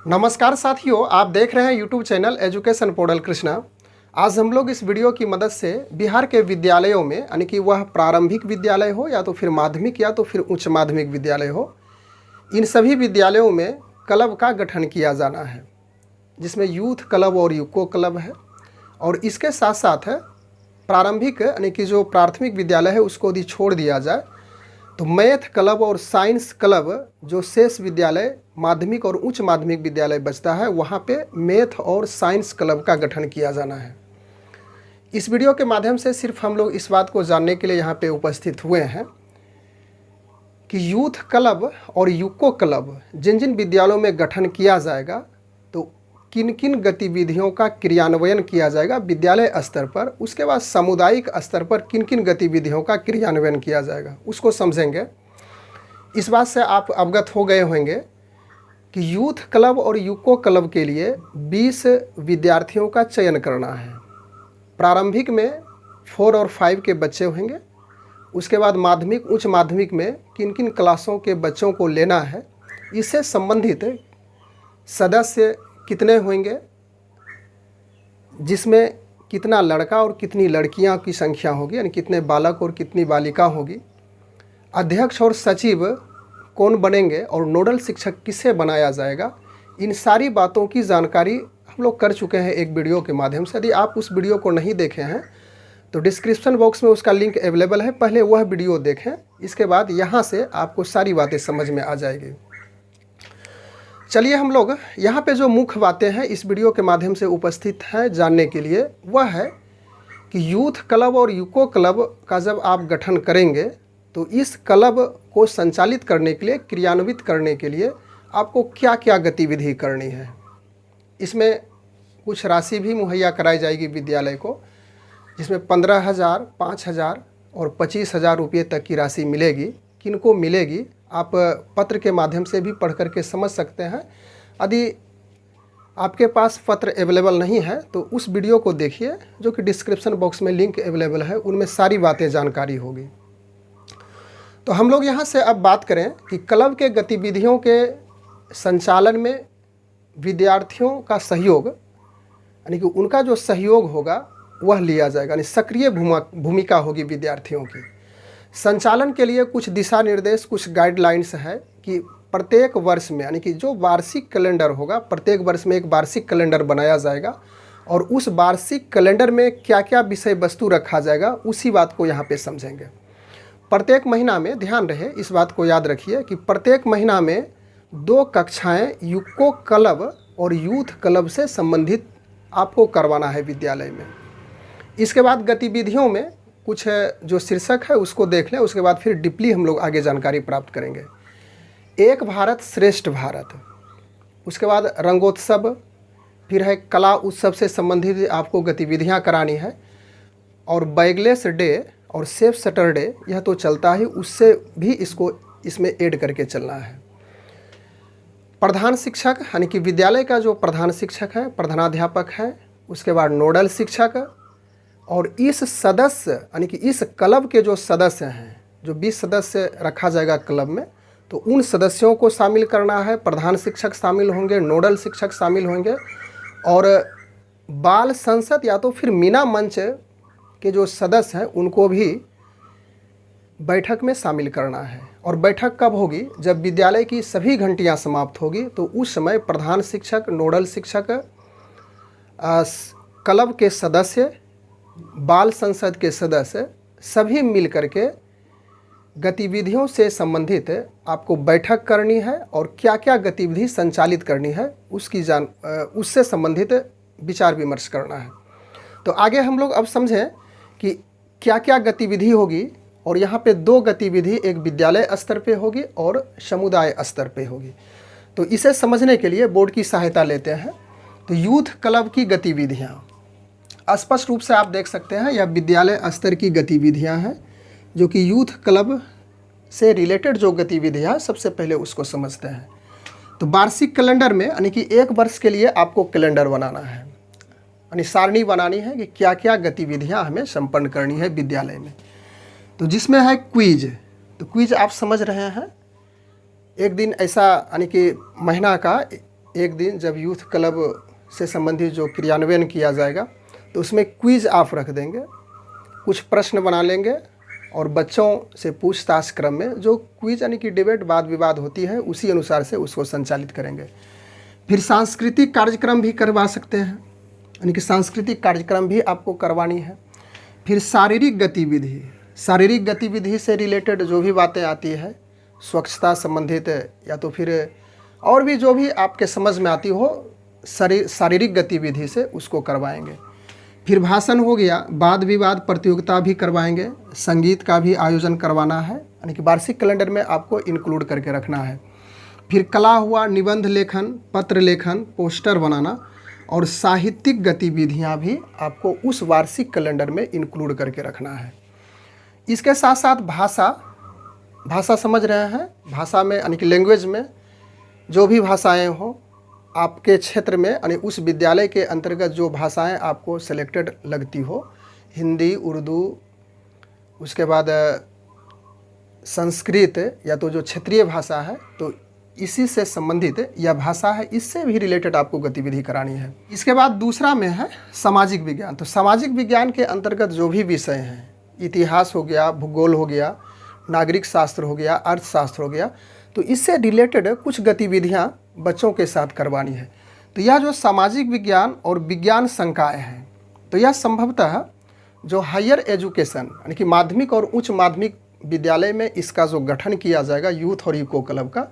नमस्कार साथियों, आप देख रहे हैं YouTube channel education portal Krishna. आज हम लोग इस वीडियो की मदद से बिहार के विद्यालयों में, यानी कि वह प्रारंभिक विद्यालय हो या तो फिर माध्यमिक या तो फिर उच्च माध्यमिक विद्यालय हो, इन सभी विद्यालयों में क्लब का गठन किया जाना है, जिसमें यूथ क्लब और यूको क्लब है। और इसके साथ साथ प्रारंभिक यानी कि जो प्राथमिक विद्यालय है उसको यदि छोड़ दिया जाए तो मैथ क्लब और साइंस क्लब, जो शेष विद्यालय माध्यमिक और उच्च माध्यमिक विद्यालय बचता है, वहाँ पे मैथ और साइंस क्लब का गठन किया जाना है। इस वीडियो के माध्यम से सिर्फ हम लोग इस बात को जानने के लिए यहाँ पे उपस्थित हुए हैं कि यूथ क्लब और यूको क्लब जिन जिन विद्यालयों में गठन किया जाएगा तो किन किन गतिविधियों का क्रियान्वयन किया जाएगा विद्यालय स्तर पर, उसके बाद सामुदायिक स्तर पर किन किन गतिविधियों का क्रियान्वयन किया जाएगा, उसको समझेंगे। इस बात से आप अवगत हो गए होंगे कि यूथ क्लब और यूको क्लब के लिए 20 विद्यार्थियों का चयन करना है। प्रारंभिक में 4 और 5 के बच्चे होंगे, उसके बाद माध्यमिक उच्च माध्यमिक में किन किन क्लासों के बच्चों को लेना है, इससे संबंधित सदस्य कितने होंगे, जिसमें कितना लड़का और कितनी लड़कियां की संख्या होगी, यानी कितने बालक और कितनी बालिका होगी, अध्यक्ष और सचिव कौन बनेंगे और नोडल शिक्षक किसे बनाया जाएगा, इन सारी बातों की जानकारी हम लोग कर चुके हैं एक वीडियो के माध्यम से। यदि आप उस वीडियो को नहीं देखे हैं तो डिस्क्रिप्शन बॉक्स में उसका लिंक अवेलेबल है, पहले वह वीडियो देखें, इसके बाद यहाँ से आपको सारी बातें समझ में आ जाएगी। चलिए हम लोग यहाँ पे जो मुख्य बातें हैं इस वीडियो के माध्यम से उपस्थित हैं जानने के लिए, वह है कि यूथ क्लब और यूको क्लब का जब आप गठन करेंगे तो इस क्लब को संचालित करने के लिए, क्रियान्वित करने के लिए आपको क्या क्या गतिविधि करनी है। इसमें कुछ राशि भी मुहैया कराई जाएगी विद्यालय को, जिसमें 15,000, 5,000 और 25,000 रुपये तक की राशि मिलेगी। किनको मिलेगी आप पत्र के माध्यम से भी पढ़ करके समझ सकते हैं। यदि आपके पास पत्र अवेलेबल नहीं है तो उस वीडियो को देखिए जो कि डिस्क्रिप्शन बॉक्स में लिंक अवेलेबल है, उनमें सारी बातें जानकारी होगी। तो हम लोग यहाँ से अब बात करें कि क्लब के गतिविधियों के संचालन में विद्यार्थियों का सहयोग, यानी कि उनका जो सहयोग होगा वह लिया जाएगा, यानी सक्रिय भूमिका होगी विद्यार्थियों की। संचालन के लिए कुछ दिशा निर्देश, कुछ गाइडलाइंस है कि प्रत्येक वर्ष में, यानी कि जो वार्षिक कैलेंडर होगा, प्रत्येक वर्ष में एक वार्षिक कैलेंडर बनाया जाएगा और उस वार्षिक कैलेंडर में क्या क्या विषय वस्तु रखा जाएगा उसी बात को यहाँ पे समझेंगे। प्रत्येक महीना में, ध्यान रहे इस बात को याद रखिए कि प्रत्येक महीना में 2 कक्षाएँ यूको क्लब और यूथ क्लब से संबंधित आपको करवाना है विद्यालय में। इसके बाद गतिविधियों में कुछ जो शीर्षक है उसको देख लें, उसके बाद फिर डीपली हम लोग आगे जानकारी प्राप्त करेंगे। एक भारत श्रेष्ठ भारत, उसके बाद रंगोत्सव, फिर है कला उत्सव से संबंधित आपको गतिविधियां करानी है, और बैगलेस डे और सेफ सैटरडे यह तो चलता ही, उससे भी इसको इसमें ऐड करके चलना है। प्रधान शिक्षक, यानी कि विद्यालय का जो प्रधान शिक्षक है, प्रधानाध्यापक है, उसके बाद नोडल शिक्षक, और इस सदस्य यानी कि इस क्लब के जो सदस्य हैं, जो 20 सदस्य रखा जाएगा क्लब में, तो उन सदस्यों को शामिल करना है। प्रधान शिक्षक शामिल होंगे, नोडल शिक्षक शामिल होंगे, और बाल संसद या तो फिर मीना मंच के जो सदस्य हैं उनको भी बैठक में शामिल करना है। और बैठक कब होगी? जब विद्यालय की सभी घंटियां समाप्त होगी, तो उस समय प्रधान शिक्षक, नोडल शिक्षक, क्लब के सदस्य, बाल संसद के सदस्य सभी मिल करके गतिविधियों से संबंधित आपको बैठक करनी है और क्या क्या गतिविधि संचालित करनी है उससे संबंधित विचार विमर्श करना है। तो आगे हम लोग अब समझें कि क्या क्या गतिविधि होगी, और यहाँ पे 2 गतिविधि, एक विद्यालय स्तर पे होगी और समुदाय स्तर पे होगी। तो इसे समझने के लिए बोर्ड की सहायता लेते हैं। तो यूथ क्लब की गतिविधियाँ स्पष्ट रूप से आप देख सकते हैं, यह विद्यालय स्तर की गतिविधियां हैं, जो कि यूथ क्लब से रिलेटेड जो गतिविधियां हैं सबसे पहले उसको समझते हैं। तो वार्षिक कैलेंडर में, यानी कि 1 वर्ष के लिए आपको कैलेंडर बनाना है, यानी सारणी बनानी है कि क्या क्या गतिविधियां हमें संपन्न करनी है विद्यालय में। तो जिसमें है क्विज, तो क्विज आप समझ रहे हैं, एक दिन ऐसा यानी कि महीना का एक दिन जब यूथ क्लब से संबंधित जो क्रियान्वयन किया जाएगा तो उसमें क्विज़ आप रख देंगे, कुछ प्रश्न बना लेंगे और बच्चों से पूछताछ क्रम में जो क्विज यानी कि डिबेट वाद विवाद होती है उसी अनुसार से उसको संचालित करेंगे। फिर सांस्कृतिक कार्यक्रम भी करवा सकते हैं, यानी कि सांस्कृतिक कार्यक्रम भी आपको करवानी है। फिर शारीरिक गतिविधि से रिलेटेड जो भी बातें आती है, स्वच्छता संबंधित या तो फिर और भी जो भी आपके समझ में आती हो शारीरिक गतिविधि से उसको करवाएंगे। फिर भाषण हो गया, वाद विवाद प्रतियोगिता भी करवाएंगे, संगीत का भी आयोजन करवाना है, यानी कि वार्षिक कैलेंडर में आपको इंक्लूड करके रखना है। फिर कला हुआ, निबंध लेखन, पत्र लेखन, पोस्टर बनाना और साहित्यिक गतिविधियां भी आपको उस वार्षिक कैलेंडर में इंक्लूड करके रखना है। इसके साथ साथ भाषा समझ रहे हैं, भाषा में यानी कि लैंग्वेज में जो भी भाषाएं हों आपके क्षेत्र में, यानी उस विद्यालय के अंतर्गत जो भाषाएं आपको सेलेक्टेड लगती हो, हिंदी, उर्दू, उसके बाद संस्कृत या तो जो क्षेत्रीय भाषा है तो इसी से संबंधित या भाषा है इससे भी रिलेटेड आपको गतिविधि करानी है। इसके बाद दूसरा में है सामाजिक विज्ञान। तो सामाजिक विज्ञान के अंतर्गत जो भी विषय हैं, इतिहास हो गया, भूगोल हो गया, नागरिक शास्त्र हो गया, अर्थशास्त्र हो गया, तो इससे रिलेटेड कुछ गतिविधियां बच्चों के साथ करवानी है। तो यह जो सामाजिक विज्ञान और विज्ञान संकाय हैं, तो यह संभवतः जो हायर एजुकेशन यानी कि माध्यमिक और उच्च माध्यमिक विद्यालय में इसका जो गठन किया जाएगा यूथ और इको क्लब का,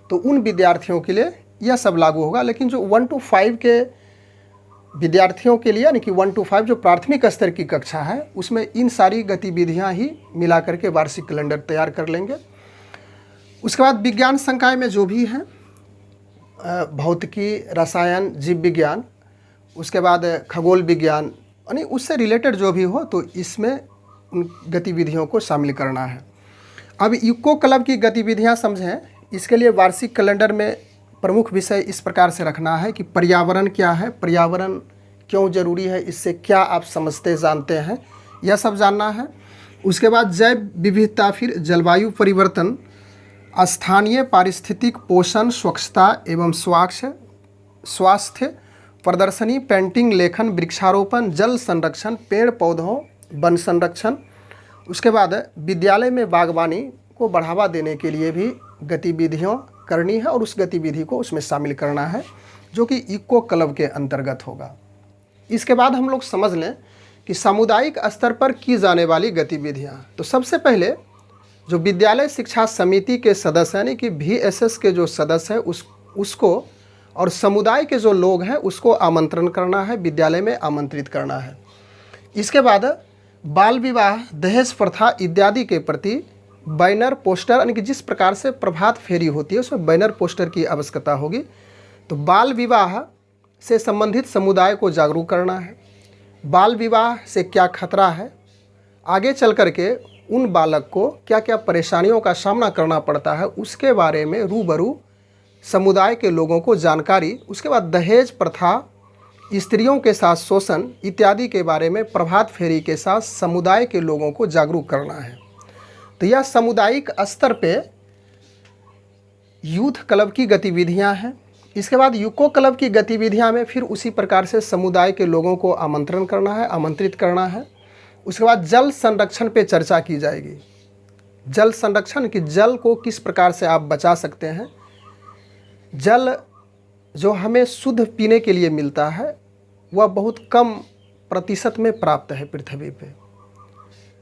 तो उन विद्यार्थियों के लिए यह सब लागू होगा। लेकिन जो 1 to 5 के विद्यार्थियों के लिए यानी कि 1 to 5 जो प्राथमिक स्तर की कक्षा है उसमें इन सारी गतिविधियां ही मिला करके वार्षिक कैलेंडर तैयार कर लेंगे। उसके बाद विज्ञान संकाय में जो भी हैं, भौतिकी, रसायन, जीव विज्ञान, उसके बाद खगोल विज्ञान, यानी उससे रिलेटेड जो भी हो तो इसमें उन गतिविधियों को शामिल करना है। अब इको क्लब की गतिविधियां समझें। इसके लिए वार्षिक कैलेंडर में प्रमुख विषय इस प्रकार से रखना है कि पर्यावरण क्या है, पर्यावरण क्यों ज़रूरी है, इससे क्या आप समझते जानते हैं, यह सब जानना है। उसके बाद जैव विविधता, फिर जलवायु परिवर्तन, स्थानीय पारिस्थितिक पोषण, स्वच्छता एवं स्वास्थ्य, प्रदर्शनी, पेंटिंग, लेखन, वृक्षारोपण, जल संरक्षण, पेड़ पौधों, वन संरक्षण। उसके बाद विद्यालय में बागवानी को बढ़ावा देने के लिए भी गतिविधियाँ करनी है और उस गतिविधि को उसमें शामिल करना है जो कि इको क्लब के अंतर्गत होगा। इसके बाद हम लोग समझ लें कि सामुदायिक स्तर पर की जाने वाली गतिविधियाँ। तो सबसे पहले जो विद्यालय शिक्षा समिति के सदस्य यानी कि VSS के जो सदस्य हैं उसको और समुदाय के जो लोग हैं उसको आमंत्रण करना है, विद्यालय में आमंत्रित करना है। इसके बाद बाल विवाह, दहेज प्रथा इत्यादि के प्रति बैनर, पोस्टर, यानी कि जिस प्रकार से प्रभात फेरी होती है उसमें बैनर पोस्टर की आवश्यकता होगी। तो बाल विवाह से संबंधित समुदाय को जागरूक करना है, बाल विवाह से क्या खतरा है, आगे चल कर के उन बालक को क्या क्या परेशानियों का सामना करना पड़ता है उसके बारे में रूबरू समुदाय के लोगों को जानकारी। उसके बाद दहेज प्रथा, स्त्रियों के साथ शोषण इत्यादि के बारे में प्रभात फेरी के साथ समुदाय के लोगों को जागरूक करना है। तो यह सामुदायिक स्तर पे यूथ क्लब की गतिविधियां हैं। इसके बाद यूको क्लब की गतिविधियां में फिर उसी प्रकार से समुदाय के लोगों को आमंत्रण करना है, आमंत्रित करना है। उसके बाद जल संरक्षण पे चर्चा की जाएगी। जल संरक्षण कि जल को किस प्रकार से आप बचा सकते हैं। जल जो हमें शुद्ध पीने के लिए मिलता है वह बहुत कम प्रतिशत में प्राप्त है पृथ्वी पे।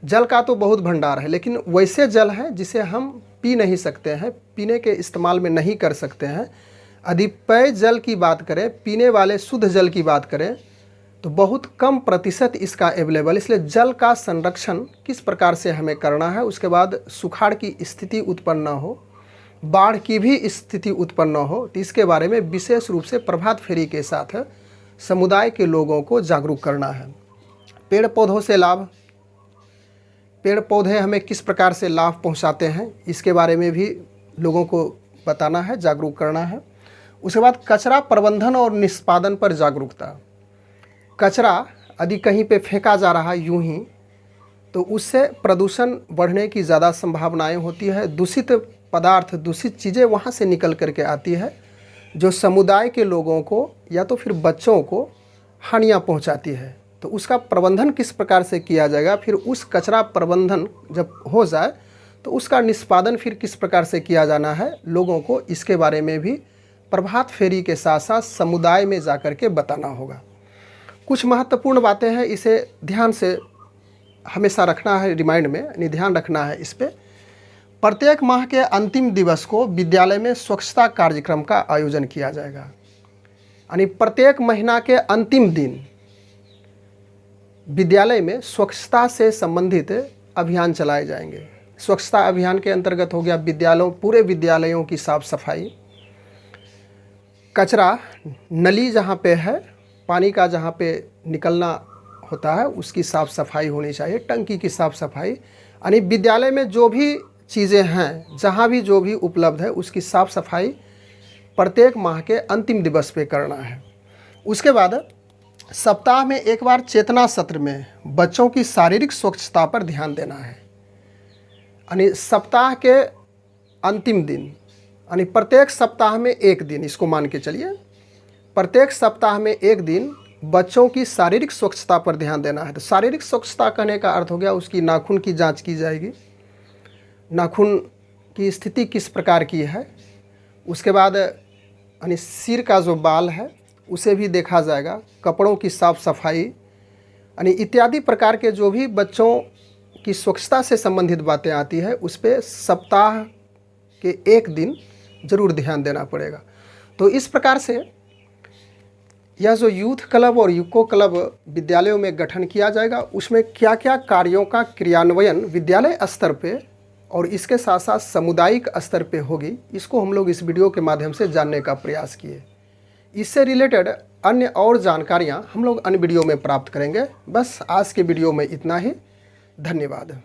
जल का तो बहुत भंडार है, लेकिन वैसे जल है जिसे हम पी नहीं सकते हैं, पीने के इस्तेमाल में नहीं कर सकते हैं। अधिपेय जल की बात करें, पीने वाले शुद्ध जल की बात करें तो बहुत कम प्रतिशत इसका अवेलेबल। इसलिए जल का संरक्षण किस प्रकार से हमें करना है। उसके बाद सुखाड़ की स्थिति उत्पन्न न हो, बाढ़ की भी स्थिति उत्पन्न न हो, तो इसके बारे में विशेष रूप से प्रभात फेरी के साथ समुदाय के लोगों को जागरूक करना है। पेड़ पौधों से लाभ, पेड़ पौधे हमें किस प्रकार से लाभ पहुंचाते हैं इसके बारे में भी लोगों को बताना है, जागरूक करना है। उसके बाद कचरा प्रबंधन और निष्पादन पर जागरूकता। कचरा यदि कहीं पे फेंका जा रहा है यूं ही तो उससे प्रदूषण बढ़ने की ज़्यादा संभावनाएं होती है। दूषित पदार्थ, दूषित चीज़ें वहाँ से निकल करके आती है जो समुदाय के लोगों को या तो फिर बच्चों को हानियाँ पहुँचाती है, तो उसका प्रबंधन किस प्रकार से किया जाएगा, फिर उस कचरा प्रबंधन जब हो जाए तो उसका निष्पादन फिर किस प्रकार से किया जाना है, लोगों को इसके बारे में भी प्रभात फेरी के साथ साथ समुदाय में जाकर के बताना होगा। कुछ महत्वपूर्ण बातें हैं, इसे ध्यान से हमेशा रखना है, रिमाइंड में यानी ध्यान रखना है इस पर। प्रत्येक माह के अंतिम दिवस को विद्यालय में स्वच्छता कार्यक्रम का आयोजन किया जाएगा, यानी प्रत्येक महीना के अंतिम दिन विद्यालय में स्वच्छता से संबंधित अभियान चलाए जाएंगे। स्वच्छता अभियान के अंतर्गत हो गया पूरे विद्यालयों की साफ सफाई, कचरा नली जहाँ पे है, पानी का जहाँ पे निकलना होता है उसकी साफ़ सफाई होनी चाहिए, टंकी की साफ़ सफाई, यानी विद्यालय में जो भी चीज़ें हैं, जहाँ भी जो भी उपलब्ध है उसकी साफ़ सफाई प्रत्येक माह के अंतिम दिवस पे करना है। उसके बाद सप्ताह में एक बार चेतना सत्र में बच्चों की शारीरिक स्वच्छता पर ध्यान देना है, यानी सप्ताह के अंतिम दिन, यानी प्रत्येक सप्ताह में एक दिन, इसको मान के चलिए प्रत्येक सप्ताह में एक दिन बच्चों की शारीरिक स्वच्छता पर ध्यान देना है। तो शारीरिक स्वच्छता कहने का अर्थ हो गया उसकी नाखून की जांच की जाएगी, नाखून की स्थिति किस प्रकार की है, उसके बाद यानी सिर का जो बाल है उसे भी देखा जाएगा, कपड़ों की साफ़ सफाई, यानी इत्यादि प्रकार के जो भी बच्चों की स्वच्छता से संबंधित बातें आती है उस पर सप्ताह के एक दिन ज़रूर ध्यान देना पड़ेगा। तो इस प्रकार से यह जो यूथ क्लब और यूको क्लब विद्यालयों में गठन किया जाएगा, उसमें क्या क्या कार्यों का क्रियान्वयन विद्यालय स्तर पे और इसके साथ साथ सामुदायिक स्तर पे होगी, इसको हम लोग इस वीडियो के माध्यम से जानने का प्रयास किए। इससे रिलेटेड अन्य और जानकारियाँ हम लोग अन्य वीडियो में प्राप्त करेंगे। बस आज के वीडियो में इतना ही। धन्यवाद।